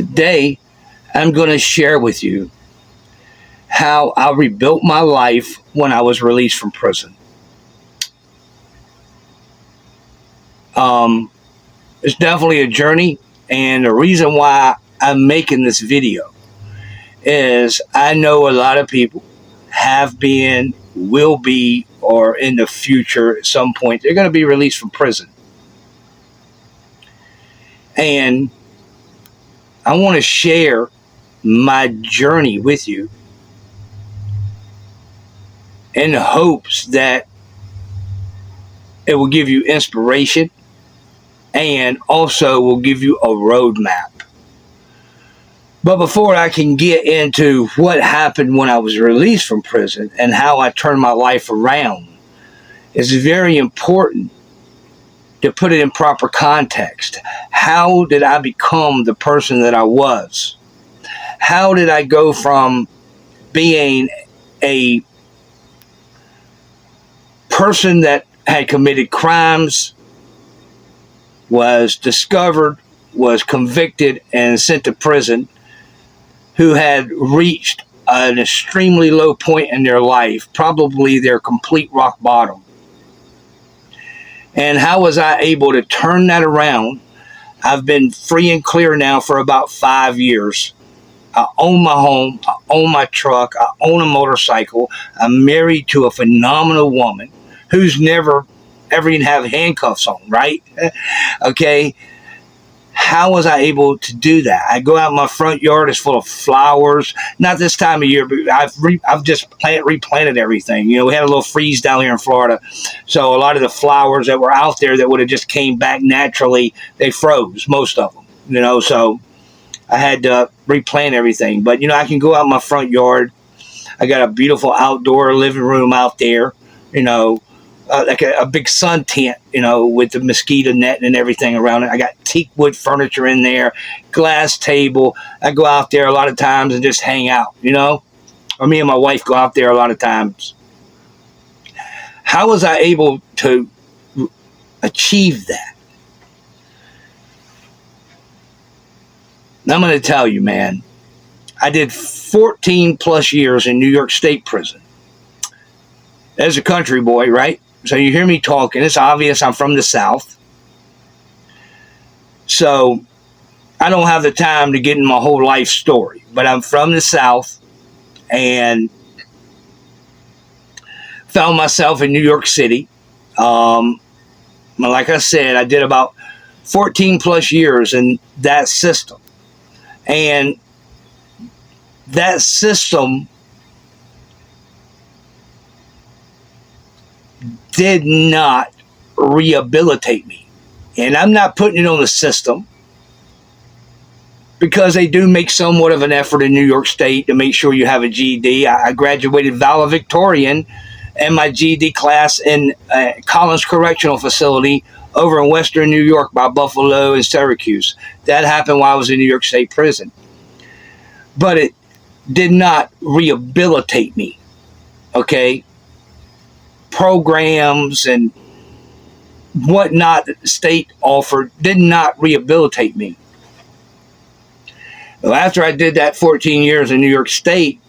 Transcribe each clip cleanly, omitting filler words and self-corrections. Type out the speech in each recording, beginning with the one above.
Today, I'm going to share with you how I rebuilt my life when I was released from prison. It's definitely a journey, and the reason why I'm making this video is I know a lot of people have been, will be, or in the future at some point, they're going to be released from prison. And I want to share my journey with you in hopes that it will give you inspiration and also will give you a roadmap. But before I can get into what happened when I was released from prison and how I turned my life around, it's very important to put it in proper context. How did I become the person that I was? How did I go from being a person that had committed crimes, was discovered, was convicted, and sent to prison, who had reached an extremely low point in their life, probably their complete rock bottom? And how was I able to turn that around? I've been free and clear now for about 5 years. I own my home. I own my truck. I own a motorcycle. I'm married to a phenomenal woman who's never ever even have handcuffs on, right? Okay. How was I able to do that? I go out, my front yard is full of flowers. Not this time of year, but I've just replanted everything. You know, we had a little freeze down here in Florida, so a lot of the flowers that were out there that would have just came back naturally, they froze, most of them. You know, so I had to replant everything. But you know, I can go out my front yard. I got a beautiful outdoor living room out there. You know. Like a big sun tent, you know, with the mosquito net and everything around it. I got teak wood furniture in there, glass table. I go out there a lot of times and just hang out, you know, or me and my wife go out there a lot of times. How was I able to achieve that? Now, I'm going to tell you, man, I did 14 plus years in New York State prison as a country boy, right? So you hear me talking. It's obvious I'm from the South. So I don't have the time to get in my whole life story. But I'm from the South and found myself in New York City. Like I said, I did about 14 plus years in that system. And that system did not rehabilitate me. And I'm not putting it on the system, because they do make somewhat of an effort in New York State to make sure you have a GED. I graduated valedictorian and my GED class in Collins Correctional Facility over in Western New York by Buffalo and Syracuse. That happened while I was in New York State prison. But it did not rehabilitate me, okay? Programs and whatnot that the state offered did not rehabilitate me. Well, after I did that 14 years in New York State,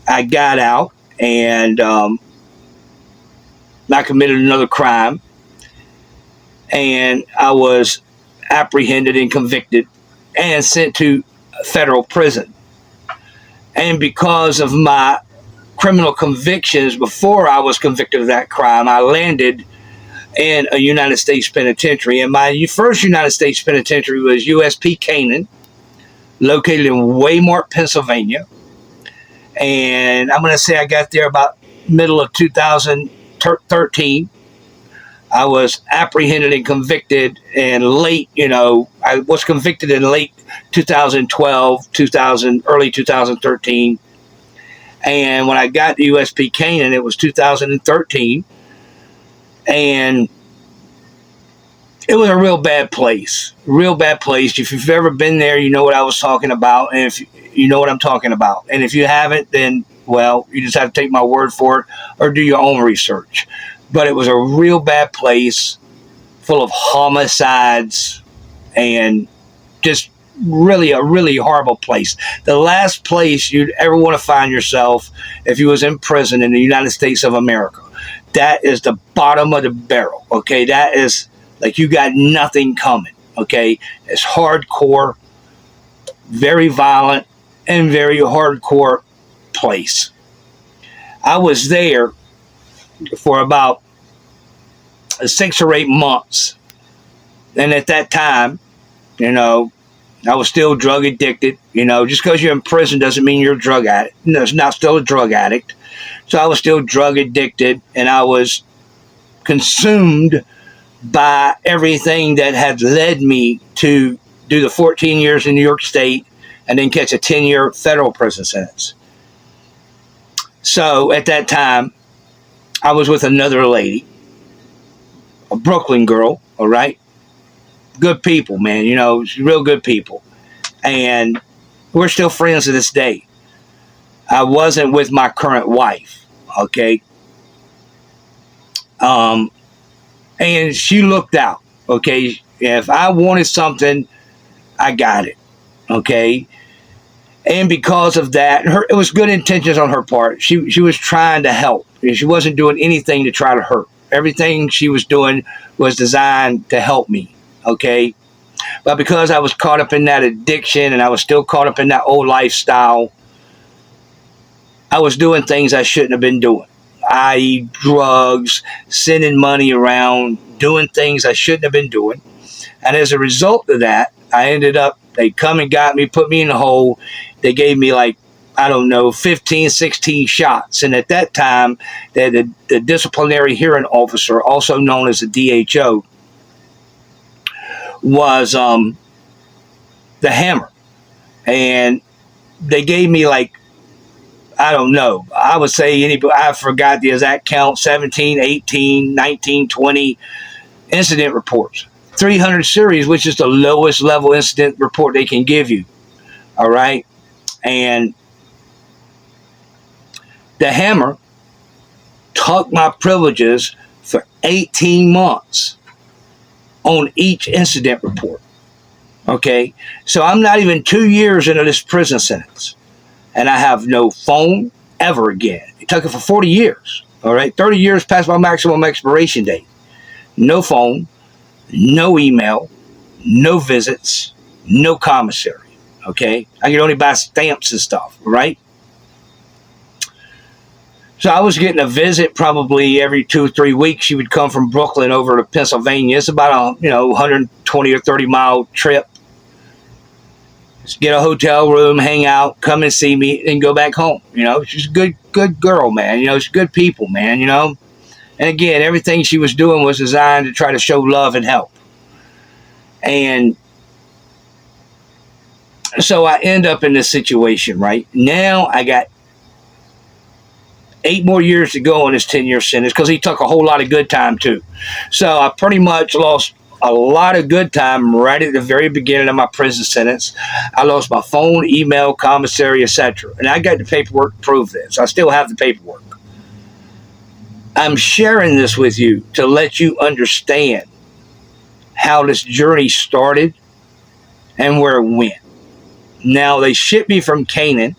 I got out and I committed another crime, and I was apprehended and convicted and sent to federal prison. And because of my criminal convictions before I was convicted of that crime, I landed in a United States penitentiary. And my first United States penitentiary was USP Canaan, located in Waymart, Pennsylvania. And I'm going to say I got there about middle of 2013. I was apprehended and convicted in late, I was convicted in late 2012, early 2013. And when I got to USP Canaan, it was 2013. And it was a real bad place. If you've ever been there, you know what I was talking about. And if you know what I'm talking about. And if you haven't, then, well, you just have to take my word for it or do your own research. But it was a real bad place full of homicides and just really a really horrible place. The last place you'd ever want to find yourself if you was in prison in the United States of America. That is the bottom of the barrel. Okay, that is like you got nothing coming. Okay, it's hardcore, very violent, and very hardcore place. I was there for about 6 or 8 months, and at that time, you know, I was still drug addicted. You know, just because you're in prison doesn't mean you're a drug addict. No, it's not still a drug addict. So I was still drug addicted, and I was consumed by everything that had led me to do the 14 years in New York State and then catch a 10-year federal prison sentence. So at that time, I was with another lady, a Brooklyn girl, all right? Good people, man, you know, real good people. And we're still friends to this day. I wasn't with my current wife, okay? And she looked out, okay? If I wanted something, I got it, okay? And because of that, it was good intentions on her part. She was trying to help. She wasn't doing anything to try to hurt. Everything she was doing was designed to help me, okay? But because I was caught up in that addiction and I was still caught up in that old lifestyle, I was doing things I shouldn't have been doing, i.e. drugs, sending money around, doing things I shouldn't have been doing. And as a result of that, I ended up, they come and got me, put me in a hole. They gave me like, I don't know, 15, 16 shots. And at that time, the disciplinary hearing officer, also known as the DHO, was the hammer. And they gave me like, I don't know, I would say I forgot the exact count, 17, 18, 19, 20 incident reports. 300 series, which is the lowest level incident report they can give you. All right. And the hammer took my privileges for 18 months on each incident report. Okay. So I'm not even 2 years into this prison sentence, and I have no phone ever again. It took it for 40 years. All right. 30 years past my maximum expiration date. No phone, no email, no visits, no commissary. Okay. I could only buy stamps and stuff. Right. So I was getting a visit probably every 2 or 3 weeks. She would come from Brooklyn over to Pennsylvania. It's about a 120 or 30 mile trip. Just get a hotel room, hang out, come and see me, and go back home. You know, she's a good girl, man. You know, she's good people, man. You know, and again, everything she was doing was designed to try to show love and help. And so I end up in this situation. Right now, I got 8 more years to go on this 10-year sentence because he took a whole lot of good time too. So I pretty much lost a lot of good time right at the very beginning of my prison sentence. I lost my phone, email, commissary, etc. And I got the paperwork to prove this. I still have the paperwork. I'm sharing this with you to let you understand how this journey started and where it went. Now, they shipped me from Canaan.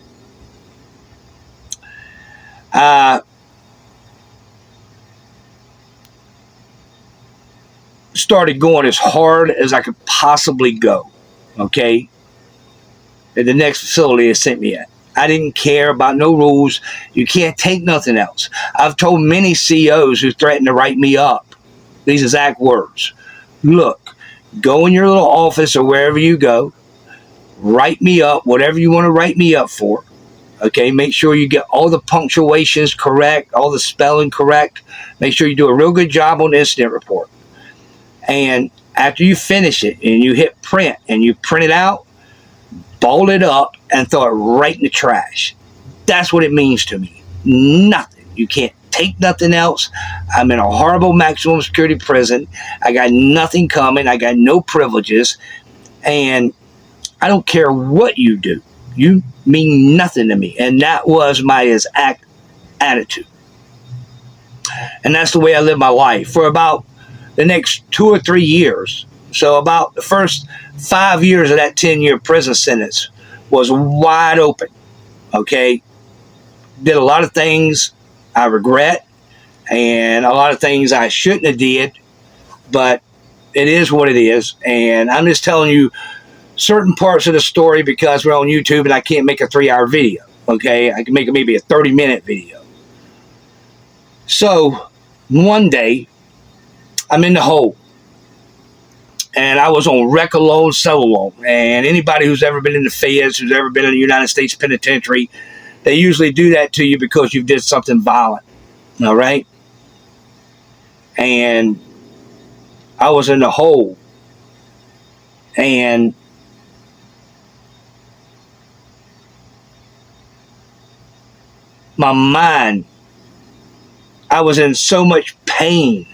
Started going as hard as I could possibly go, okay, at the next facility they sent me at. I didn't care about no rules. You can't take nothing else. I've told many CEOs who threatened to write me up these exact words. Look, go in your little office or wherever you go, write me up, whatever you want to write me up for. Okay, make sure you get all the punctuations correct, all the spelling correct. Make sure you do a real good job on the incident report. And after you finish it and you hit print and you print it out, ball it up and throw it right in the trash. That's what it means to me. Nothing. You can't take nothing else. I'm in a horrible maximum security prison. I got nothing coming. I got no privileges. And I don't care what you do. You mean nothing to me. And that was my exact attitude. And that's the way I lived my life for about the next 2 or 3 years. So about the first 5 years of that 10-year prison sentence was wide open. Okay. Did a lot of things I regret and a lot of things I shouldn't have did, but it is what it is. And I'm just telling you certain parts of the story because we're on YouTube and I can't make a 3-hour video. Okay. I can make maybe a 30-minute video. So one day I'm in the hole and I was on rec alone, sell alone. And anybody who's ever been in the feds, who's ever been in the United States penitentiary, they usually do that to you because you did something violent. All right. And I was in the hole and my mind, I was in so much pain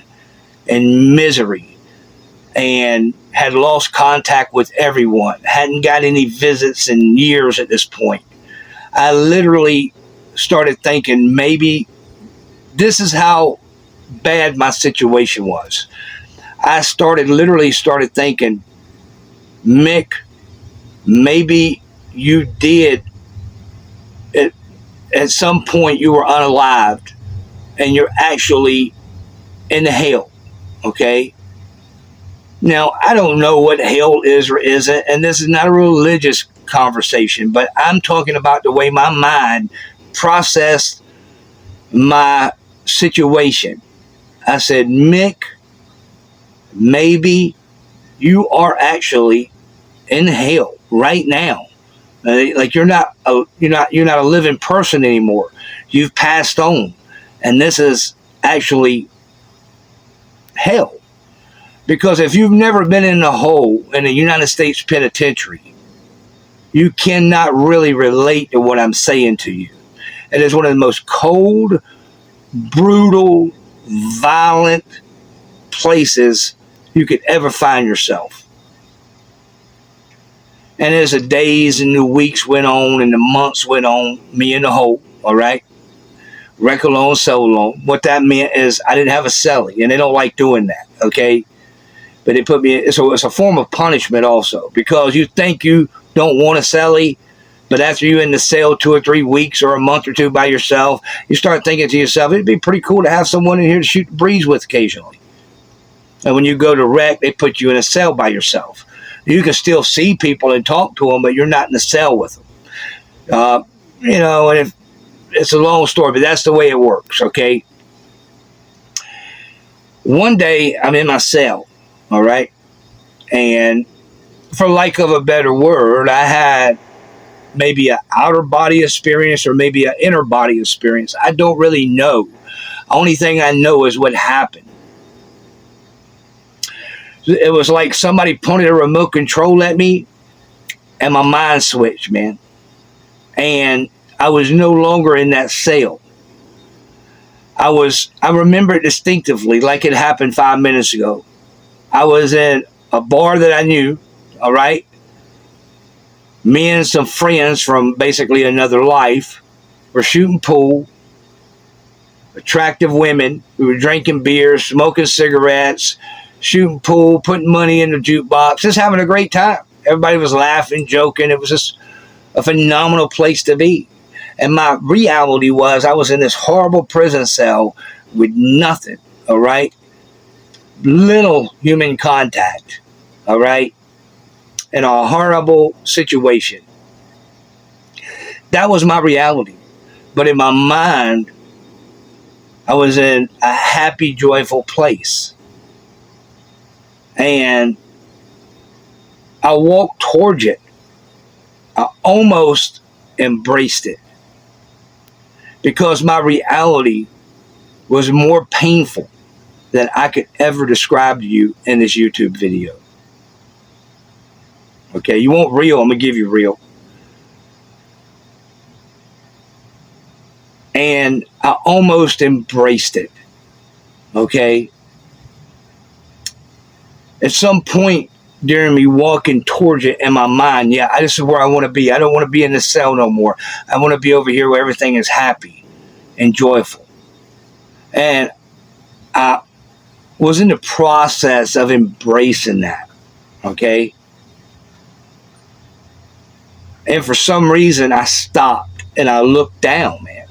and misery and had lost contact with everyone. Hadn't got any visits in years at this point. I literally started thinking maybe this is how bad my situation was. I literally started thinking, Mick, maybe you did at some point you were unalived and you're actually in hell. Okay. Now, I don't know what hell is or isn't, and this is not a religious conversation, but I'm talking about the way my mind processed my situation. I said, Mick, maybe you are actually in hell right now. Like you're not a living person anymore. You've passed on, and this is actually hell. Because if you've never been in a hole in the United States penitentiary, you cannot really relate to what I'm saying to you. It is one of the most cold, brutal, violent places you could ever find yourself. And as the days and the weeks went on and the months went on, me in the hole, all right? Rec alone, sell alone. What that meant is I didn't have a cellie, and they don't like doing that, okay? But they put me in, so it's a form of punishment also, because you think you don't want a cellie, but after you're in the cell 2 or 3 weeks or a month or two by yourself, you start thinking to yourself, it'd be pretty cool to have someone in here to shoot the breeze with occasionally. And when you go to rec, they put you in a cell by yourself. You can still see people and talk to them, but you're not in the cell with them. And if it's a long story, but that's the way it works, okay? One day, I'm in my cell, all right? And for lack of a better word, I had maybe an outer body experience or maybe an inner body experience. I don't really know. Only thing I know is what happened. It was like somebody pointed a remote control at me and my mind switched, man. And I was no longer in that cell. I remember it distinctively like it happened 5 minutes ago. I was in a bar that I knew, all right? Me and some friends from basically another life were shooting pool. Attractive women. We were drinking beer, smoking cigarettes, shooting pool, putting money in the jukebox, just having a great time. Everybody was laughing, joking. It was just a phenomenal place to be. And my reality was I was in this horrible prison cell with nothing, all right? Little human contact, all right? In a horrible situation. That was my reality. But in my mind, I was in a happy, joyful place. And I walked towards it. I almost embraced it. Because my reality was more painful than I could ever describe to you in this YouTube video. Okay, you want real, I'm going to give you real. And I almost embraced it. Okay? At some point during me walking towards it in my mind, yeah, this is where I want to be. I don't want to be in the cell no more. I want to be over here where everything is happy and joyful. And I was in the process of embracing that. Okay. And for some reason, I stopped and I looked down, man.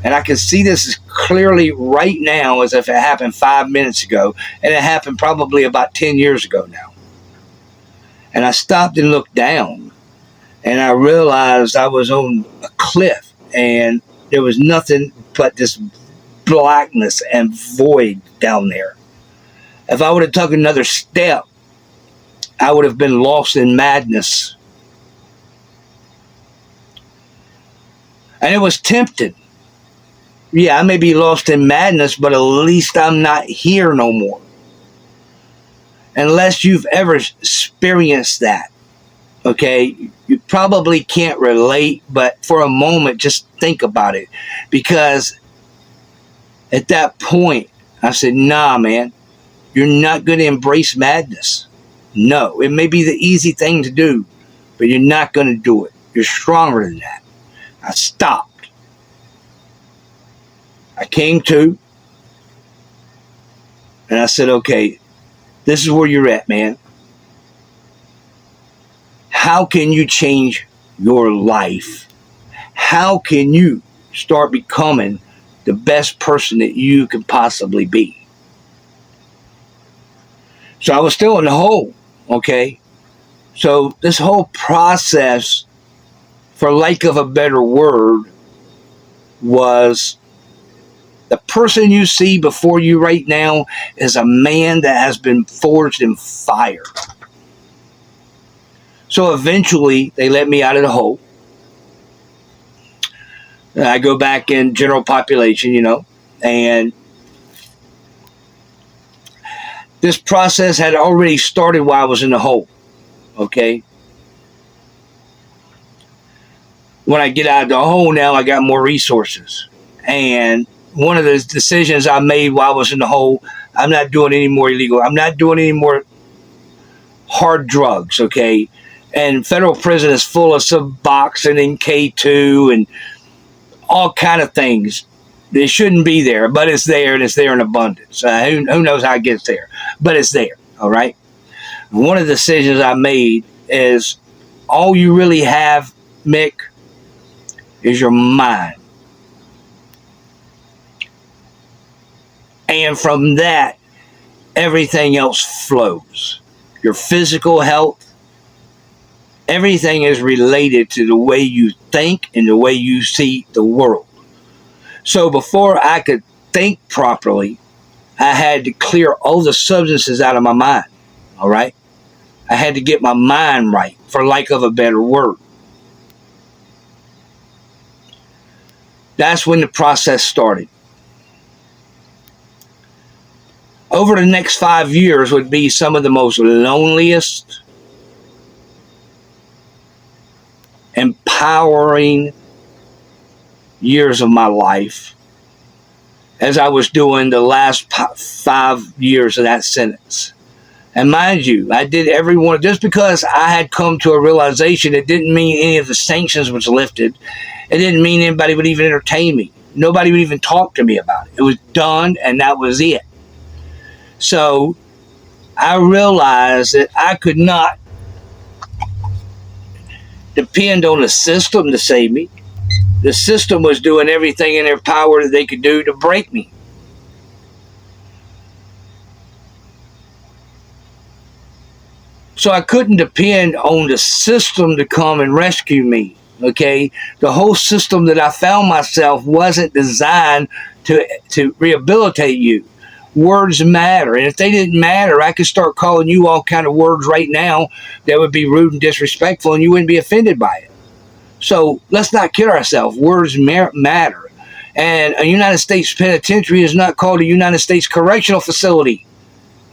And I can see this as clearly right now as if it happened 5 minutes ago. And it happened probably about 10 years ago now. And I stopped and looked down. And I realized I was on a cliff. And there was nothing but this blackness and void down there. If I would have taken another step, I would have been lost in madness. And it was tempting. Yeah, I may be lost in madness, but at least I'm not here no more. Unless you've ever experienced that, okay? You probably can't relate, but for a moment, just think about it. Because at that point, I said, nah, man, you're not going to embrace madness. No, it may be the easy thing to do, but you're not going to do it. You're stronger than that. I stopped. I came to, and I said, okay, this is where you're at, man. How can you change your life? How can you start becoming the best person that you can possibly be? So I was still in the hole, okay? So this whole process, for lack of a better word, was the person you see before you right now is a man that has been forged in fire. So eventually, they let me out of the hole. I go back in general population, and this process had already started while I was in the hole, okay? When I get out of the hole now, I got more resources. And one of the decisions I made while I was in the hole, I'm not doing any more illegal. I'm not doing any more hard drugs, okay? And federal prison is full of Suboxone and K2 and all kind of things. It shouldn't be there, but it's there, and it's there in abundance. Who knows how it gets there? But it's there, all right? One of the decisions I made is all you really have, Mick, is your mind. And from that, everything else flows. Your physical health, everything is related to the way you think and the way you see the world. So before I could think properly, I had to clear all the substances out of my mind, all right? I had to get my mind right, for lack of a better word. That's when the process started. Over the next 5 years would be some of the most loneliest, empowering years of my life, as I was doing the last 5 years of that sentence. And mind you, I did every one. Just because I had come to a realization, it didn't mean any of the sanctions was lifted. It didn't mean anybody would even entertain me. Nobody would even talk to me about it. It was done, and that was it. So I realized that I could not depend on the system to save me. The system was doing everything in their power that they could do to break me. So I couldn't depend on the system to come and rescue me, okay? The whole system that I found myself wasn't designed to rehabilitate you. Words matter, and if they didn't matter, I could start calling you all kind of words right now that would be rude and disrespectful, and you wouldn't be offended by it. So let's not kid ourselves. Words matter. And a United States penitentiary is not called a United States correctional facility.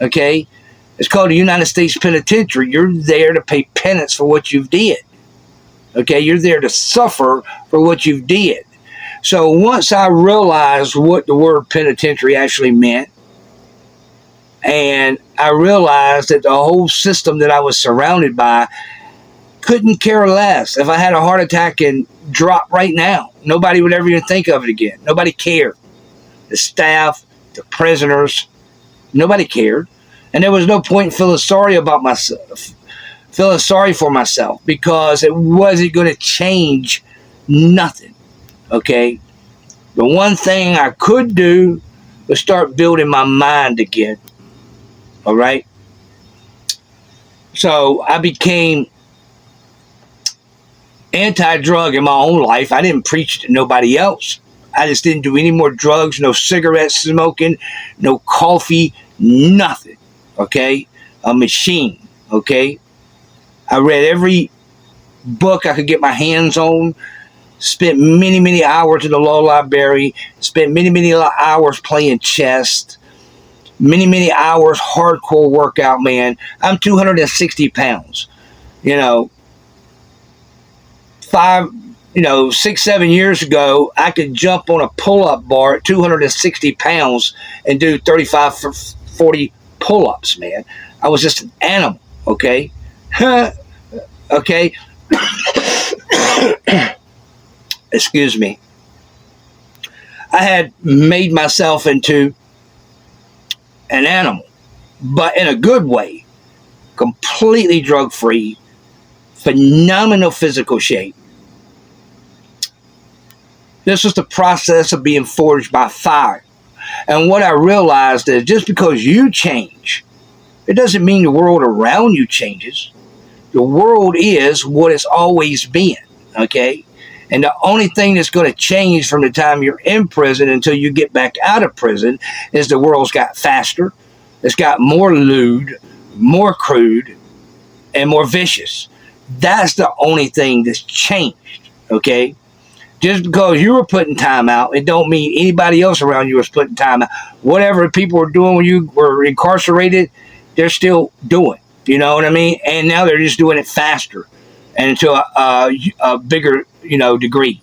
Okay? It's called a United States penitentiary. You're there to pay penance for what you've did. Okay? You're there to suffer for what you've did. So once I realized what the word penitentiary actually meant, and I realized that the whole system that I was surrounded by couldn't care less. If I had a heart attack and drop right now, nobody would ever even think of it again. Nobody cared. The staff, the prisoners, nobody cared. And there was no point in feeling sorry about myself. feeling sorry for myself because it wasn't going to change nothing. Okay. The one thing I could do was start building my mind again. All right. So I became anti-drug in my own life. I didn't preach to nobody else. I just didn't do any more drugs, no cigarette smoking, no coffee, nothing. Okay. A machine. Okay. I read every book I could get my hands on. Spent many, many hours in the law library. Spent many, many hours playing chess. Many, many hours hardcore workout, man. I'm 260 pounds. You know, 6, 7 years ago, I could jump on a pull-up bar at 260 pounds and do 35, 40 pull-ups, man. I was just an animal, okay? Okay? Excuse me. I had made myself into an animal, but in a good way. Completely drug-free, phenomenal physical shape. This was the process of being forged by fire. And what I realized is just because you change, it doesn't mean the world around you changes. The world is what it's always been, okay? And the only thing that's going to change from the time you're in prison until you get back out of prison is the world's got faster, it's got more lewd, more crude, and more vicious. That's the only thing that's changed, okay? Just because you were putting time out, it don't mean anybody else around you was putting time out. Whatever people were doing when you were incarcerated, they're still doing. You know what I mean? And now they're just doing it faster and to a bigger, degree.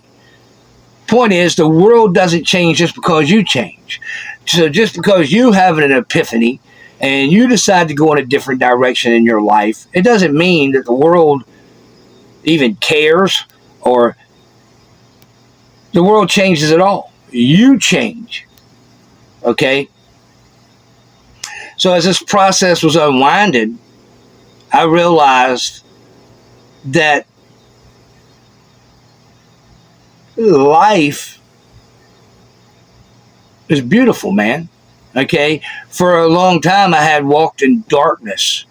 Point is, the world doesn't change just because you change. So just because you have an epiphany and you decide to go in a different direction in your life, it doesn't mean that the world even cares or the world changes at all. You change. Okay? So as this process was unwinding, I realized that life is beautiful, man. Okay? For a long time, I had walked in darkness.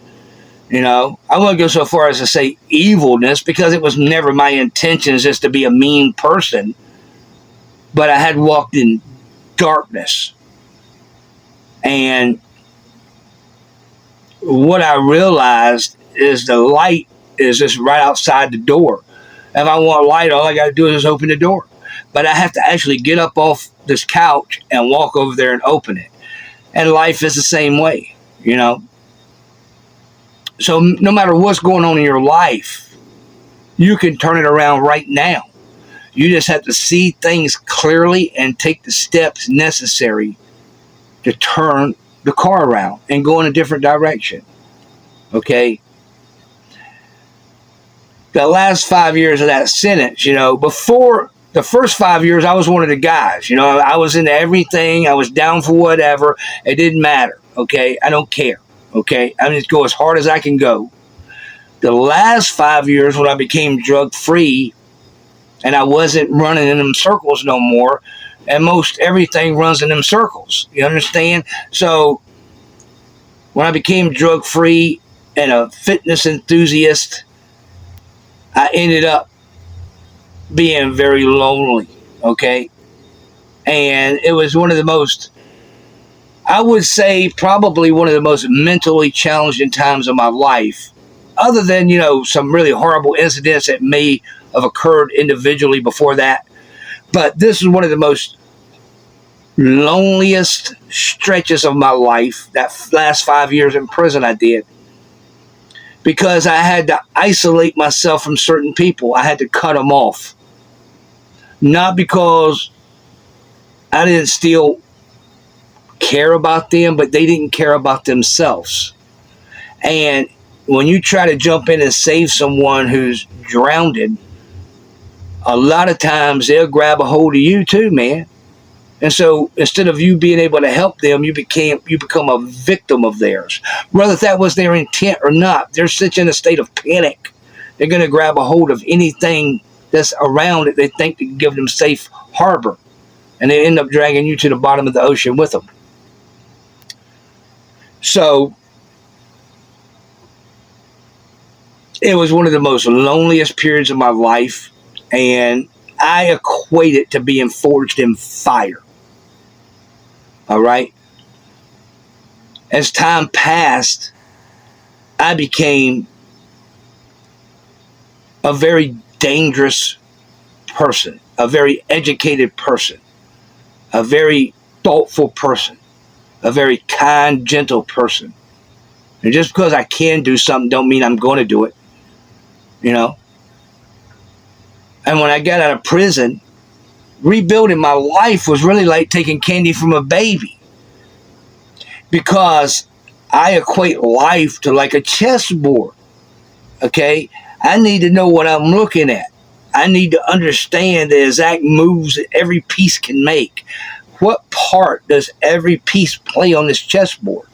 I wouldn't go so far as to say evilness because it was never my intentions just to be a mean person. But I had walked in darkness. And what I realized is the light is just right outside the door. If I want light, all I got to do is just open the door. But I have to actually get up off this couch and walk over there and open it. And life is the same way, So no matter what's going on in your life, you can turn it around right now. You just have to see things clearly and take the steps necessary to turn the car around and go in a different direction. Okay? The last 5 years of that sentence, before the first 5 years, I was one of the guys. I was into everything. I was down for whatever. It didn't matter. Okay? I don't care. Okay? I just go as hard as I can go. The last 5 years when I became drug-free, and I wasn't running in them circles no more. And most everything runs in them circles. You understand? So when I became drug-free and a fitness enthusiast, I ended up being very lonely. Okay? And it was one of the most, I would say probably one of the most mentally challenging times of my life. Other than, some really horrible incidents that may have occurred individually before that. But this is one of the most loneliest stretches of my life, that last 5 years in prison I did. Because I had to isolate myself from certain people. I had to cut them off. Not because I didn't still care about them, but they didn't care about themselves. And when you try to jump in and save someone who's drowned, a lot of times they'll grab a hold of you too, man. And so instead of you being able to help them, you become a victim of theirs. Whether that was their intent or not, they're such in a state of panic. They're going to grab a hold of anything that's around that they think to give them safe harbor. And they end up dragging you to the bottom of the ocean with them. So it was one of the most loneliest periods of my life. And I equate it to being forged in fire. All right. As time passed, I became a very dangerous person, a very educated person, a very thoughtful person, a very kind, gentle person. And just because I can do something don't mean I'm going to do it, you know. And when I got out of prison, rebuilding my life was really like taking candy from a baby, because I equate life to like a chessboard. Okay, I need to know what I'm looking at. I need to understand the exact moves that every piece can make. What part does every piece play on this chessboard?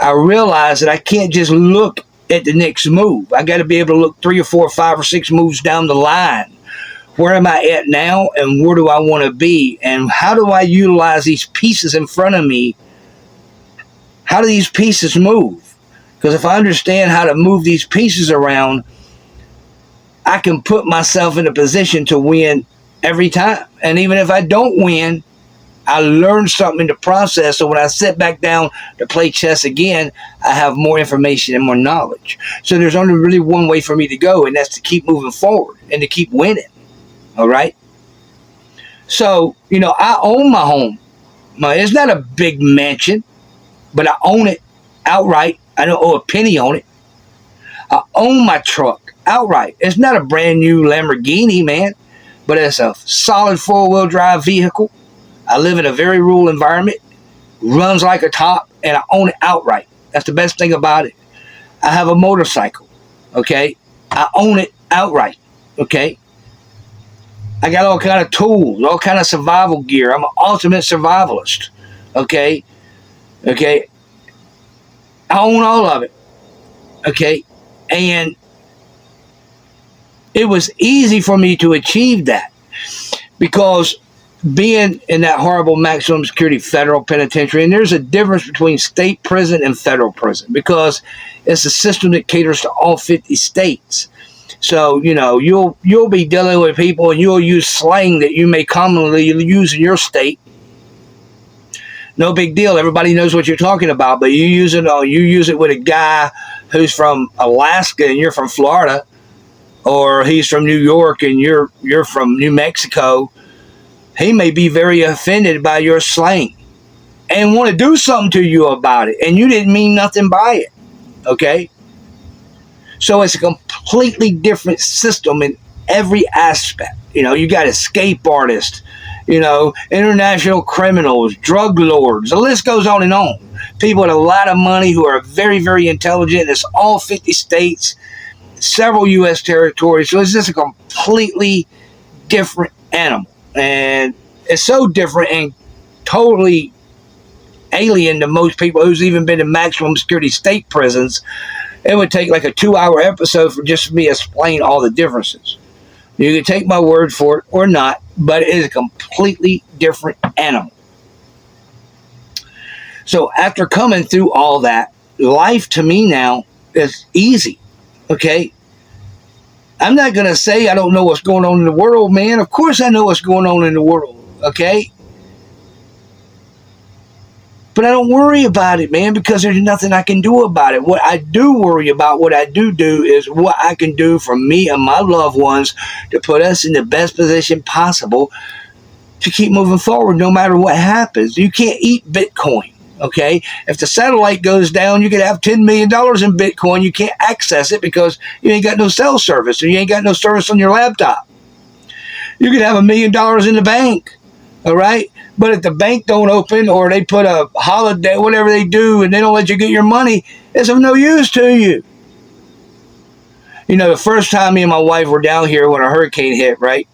I realize that I can't just look at the next move. I got to be able to look 3 or 4 or 5 or 6 moves down the line. Where am I at now, and where do I want to be? And how do I utilize these pieces in front of me? How do these pieces move? Because if I understand how to move these pieces around, I can put myself in a position to win every time. And even if I don't win, I learned something in the process. So when I sit back down to play chess again, I have more information and more knowledge. So there's only really one way for me to go, and that's to keep moving forward and to keep winning. All right? So, I own my home. It's not a big mansion, but I own it outright. I don't owe a penny on it. I own my truck outright. It's not a brand new Lamborghini, man, but it's a solid 4-wheel drive vehicle. I live in a very rural environment, runs like a top, and I own it outright. That's the best thing about it. I have a motorcycle, okay? I own it outright, okay? I got all kind of tools, all kind of survival gear. I'm an ultimate survivalist, okay? Okay? I own all of it, okay? And it was easy for me to achieve that because being in that horrible maximum security federal penitentiary, and there's a difference between state prison and federal prison because it's a system that caters to all 50 states. So, you'll be dealing with people and you'll use slang that you may commonly use in your state. No big deal. Everybody knows what you're talking about, but you use it with a guy who's from Alaska and you're from Florida, or he's from New York and you're from New Mexico. He may be very offended by your slang and want to do something to you about it, and you didn't mean nothing by it, okay? So it's a completely different system in every aspect. You got escape artists, international criminals, drug lords. The list goes on and on. People with a lot of money who are very, very intelligent. It's all 50 states, several U.S. territories. So it's just a completely different animal. And it's so different and totally alien to most people who's even been in maximum security state prisons. It would take like a 2-hour episode for just me to explain all the differences. You can take my word for it or not, but it is a completely different animal. So after coming through all that, life to me now is easy, okay? I'm not going to say I don't know what's going on in the world, man. Of course I know what's going on in the world, okay? But I don't worry about it, man, because there's nothing I can do about it. What I do worry about, what I do is what I can do for me and my loved ones to put us in the best position possible to keep moving forward no matter what happens. You can't eat Bitcoin, okay? If the satellite goes down, you could have $10 million in Bitcoin. You can't access it because you ain't got no cell service or you ain't got no service on your laptop. You could have $1 million in the bank, all right? But if the bank don't open or they put a holiday, whatever they do, and they don't let you get your money, it's of no use to you. The first time me and my wife were down here when a hurricane hit, right?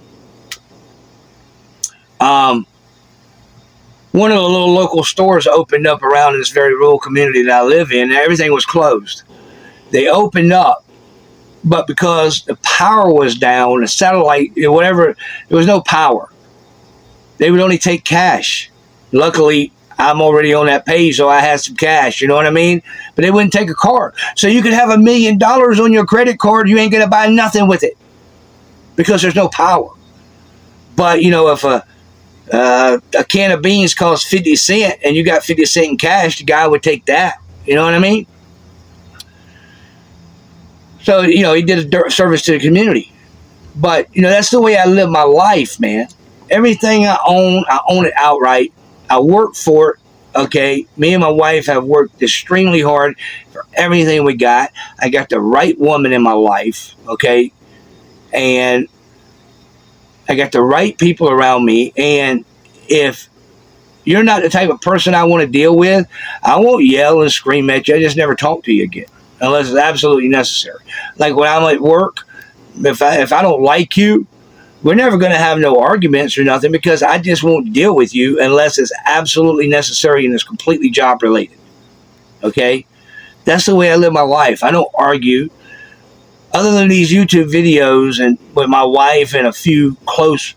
one of the little local stores opened up around this very rural community that I live in, and everything was closed. They opened up, but because the power was down, the satellite, whatever, there was no power. They would only take cash. Luckily, I'm already on that page, so I had some cash, you know what I mean? But they wouldn't take a card. So you could have $1 million on your credit card, you ain't going to buy nothing with it because there's no power. But, if a can of beans costs 50 cents and you got 50 cents in cash, the guy would take that. You know what I mean? So, he did a service to the community. But, that's the way I live my life, man. Everything I own it outright. I work for it. Okay, me and my wife have worked extremely hard for everything we got. I got the right woman in my life, okay, and I got the right people around me. And if you're not the type of person I want to deal with, I won't yell and scream at you. I just never talk to you again unless it's absolutely necessary. Like when I'm at work, if I don't like you, we're never going to have no arguments or nothing because I just won't deal with you unless it's absolutely necessary and it's completely job related. Okay? That's the way I live my life. I don't argue. Other than these YouTube videos and with my wife and a few close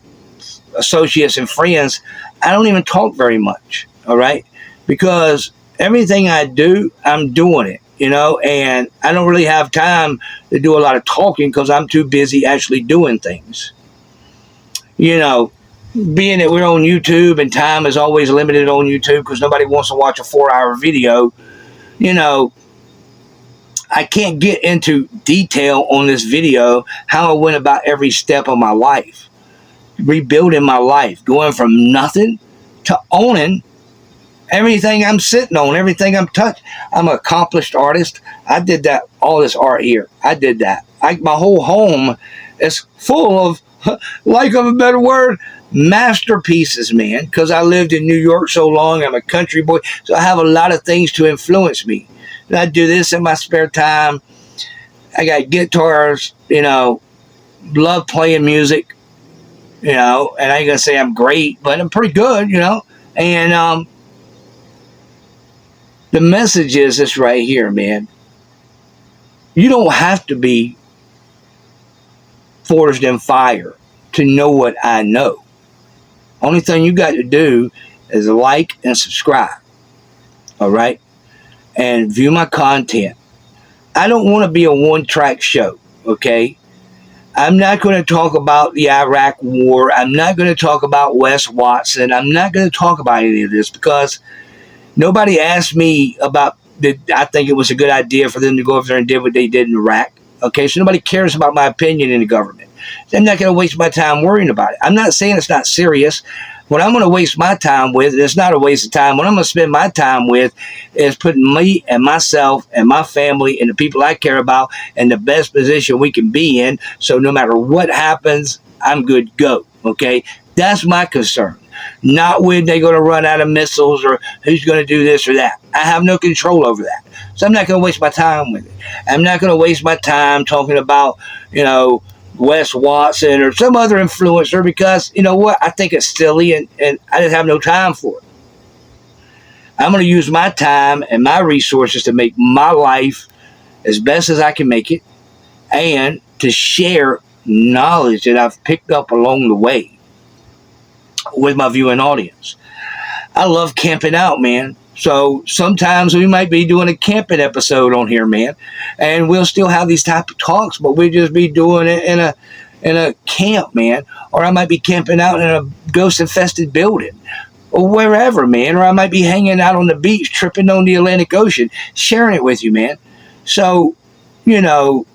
associates and friends, I don't even talk very much. All right? Because everything I do, I'm doing it. And I don't really have time to do a lot of talking because I'm too busy actually doing things. Being that we're on YouTube and time is always limited on YouTube because nobody wants to watch a 4-hour video, I can't get into detail on this video how I went about every step of my life, rebuilding my life, going from nothing to owning everything I'm sitting on, everything I'm touching. I'm an accomplished artist. I did that, all this art here. I did that. My whole home is full of, lack of a better word, masterpieces, man, because I lived in New York so long. I'm a country boy, so I have a lot of things to influence me. And I do this in my spare time. I got guitars, love playing music, and I ain't gonna say I'm great, but I'm pretty good, and the message is this right here, man. You don't have to be forged in fire to know what I know. Only thing you got to do is like and subscribe. All right? And view my content. I don't want to be a one-track show, okay? I'm not going to talk about the Iraq War. I'm not going to talk about Wes Watson. I'm not going to talk about any of this because nobody asked me about I think it was a good idea for them to go over there and do what they did in Iraq. Okay, so nobody cares about my opinion in the government. I'm not going to waste my time worrying about it. I'm not saying it's not serious. What I'm going to waste my time with, it's not a waste of time. What I'm going to spend my time with is putting me and myself and my family and the people I care about in the best position we can be in. So no matter what happens, I'm good to go. Okay, that's my concern. Not when they're going to run out of missiles or who's going to do this or that. I have no control over that. So I'm not going to waste my time with it. I'm not going to waste my time talking about, Wes Watson or some other influencer because, you know what, I think it's silly and I just have no time for it. I'm going to use my time and my resources to make my life as best as I can make it and to share knowledge that I've picked up along the way with my viewing audience. I love camping out, man. So sometimes we might be doing a camping episode on here, man, and we'll still have these type of talks, but we'll just be doing it in a camp, man. Or I might be camping out in a ghost-infested building or wherever, man. Or I might be hanging out on the beach, tripping on the Atlantic Ocean, sharing it with you, man. So, YouTube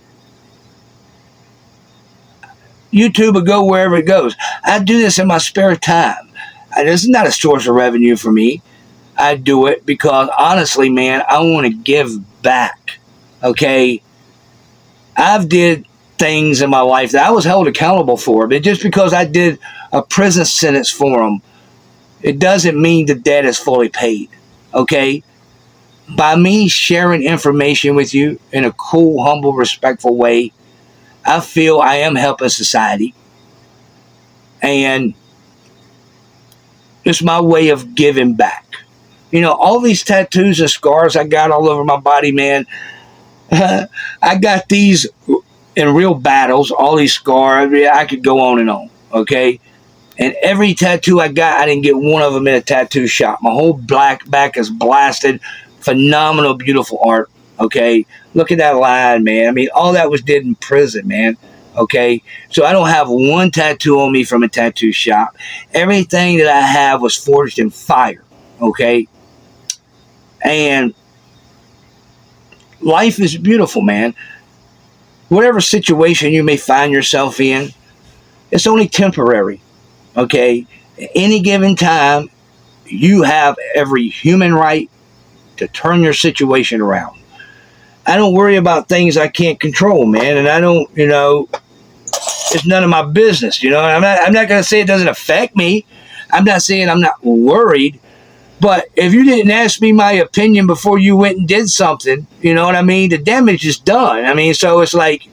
will go wherever it goes. I do this in my spare time. This is not a source of revenue for me. I do it because, honestly, man, I want to give back, okay? I've did things in my life that I was held accountable for, but just because I did a prison sentence for them, it doesn't mean the debt is fully paid, okay? By me sharing information with you in a cool, humble, respectful way, I feel I am helping society. And It's my way of giving back. You know, all these tattoos and scars I got all over my body, man. I got these in real battles, all these scars. I mean, I could go on and on, okay? And every tattoo I got, I didn't get one of them in a tattoo shop. My whole black back is blasted. Phenomenal, beautiful art, okay? Look at that line, man. I mean, all that was did in prison, man, okay? So I don't have one tattoo on me from a tattoo shop. Everything that I have was forged in fire, okay? And life is beautiful, man. Whatever situation you may find yourself in, it's only temporary, okay? At any given time, you have every human right to turn your situation around. I don't worry about things I can't control, man, and I don't, it's none of my business, I'm not going to say it doesn't affect me. I'm not saying I'm not worried, but if you didn't ask me my opinion before you went and did something, you know what I mean? The damage is done. I mean, so it's like,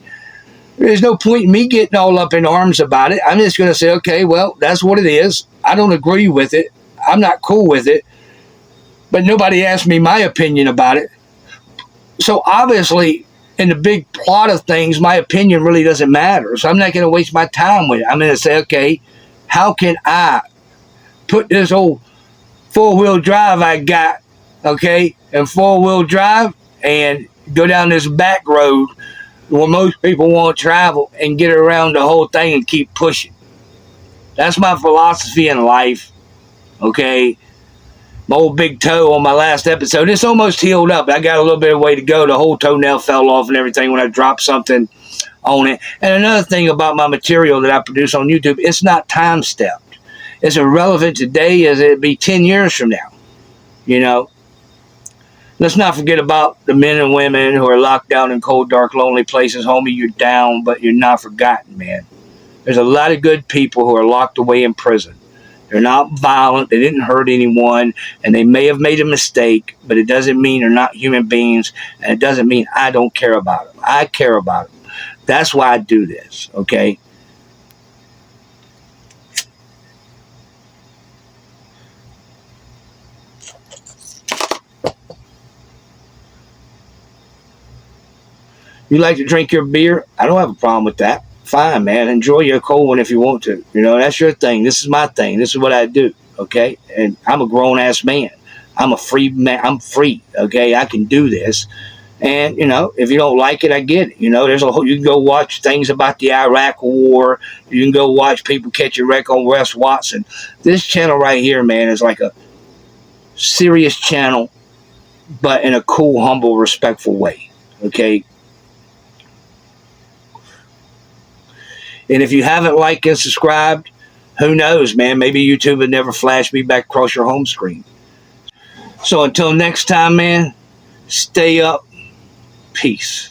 there's no point in me getting all up in arms about it. I'm just going to say, okay, well, that's what it is. I don't agree with it. I'm not cool with it. But nobody asked me my opinion about it. So obviously, in the big plot of things, my opinion really doesn't matter. So I'm not going to waste my time with it. I'm going to say, okay, how can I put this old four-wheel drive I got, okay, and four-wheel drive and go down this back road where most people won't travel and get around the whole thing and keep pushing. That's my philosophy in life, okay? My old big toe on my last episode, it's almost healed up. I got a little bit of way to go. The whole toenail fell off and everything when I dropped something on it. And another thing about my material that I produce on YouTube, it's not time-stepped. It's irrelevant today as it'd be 10 years from now, Let's not forget about the men and women who are locked down in cold, dark, lonely places. Homie, you're down, but you're not forgotten, man. There's a lot of good people who are locked away in prison. They're not violent. They didn't hurt anyone, and they may have made a mistake, but it doesn't mean they're not human beings, and it doesn't mean I don't care about them. I care about them. That's why I do this, okay? You like to drink your beer? I don't have a problem with that. Fine, man. Enjoy your cold one if you want to. That's your thing. This is my thing. This is what I do, okay? And I'm a grown-ass man. I'm a free man. I'm free, okay? I can do this. And, if you don't like it, I get it. There's you can go watch things about the Iraq War. You can go watch people catch a wreck on Wes Watson. This channel right here, man, is like a serious channel, but in a cool, humble, respectful way, okay? And if you haven't liked and subscribed, who knows, man? Maybe YouTube would never flash me back across your home screen. So until next time, man, stay up. Peace.